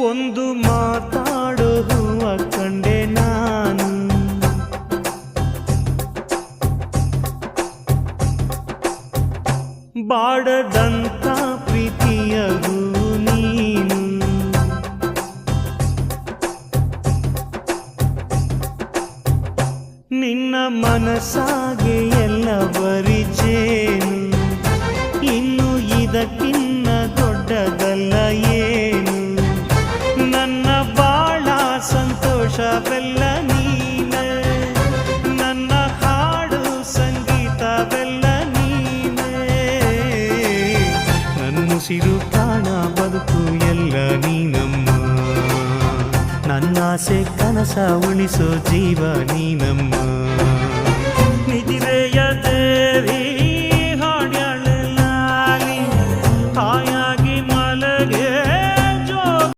ಒಂದು ಮಾತಾಡೋ ಹೂವ ಕಂಡೆ ನಾನು, ಬಾಡದಂತ ಪ್ರೀತಿಯಗೂ ನೀನು. ನಿನ್ನ ಮನಸ್ಸಾಗೆ ಎಲ್ಲ ಬರಿಜೇನು, ಇನ್ನು ಇದಕ್ಕಿನ್ನ ದೊಡ್ಡದಲ್ಲ ಏನು. ನನ್ನ ಬಾಳ ಸಂತೋಷವೆಲ್ಲ ನೀನೆ, ನನ್ನ ಹಾಡು ಸಂಗೀತವೆಲ್ಲ ನೀನೆ. ನನ್ನುಸಿರು ಪ್ರಾಣ ಬದುಕು ಎಲ್ಲ ನೀನಮ್ಮ, ನನ್ನಾಸೆ ಕನಸ ಉಳಿಸೋ ಜೀವ ನೀನಮ್ಮ. ನಿಧಿರೆಯ ದೇವಿ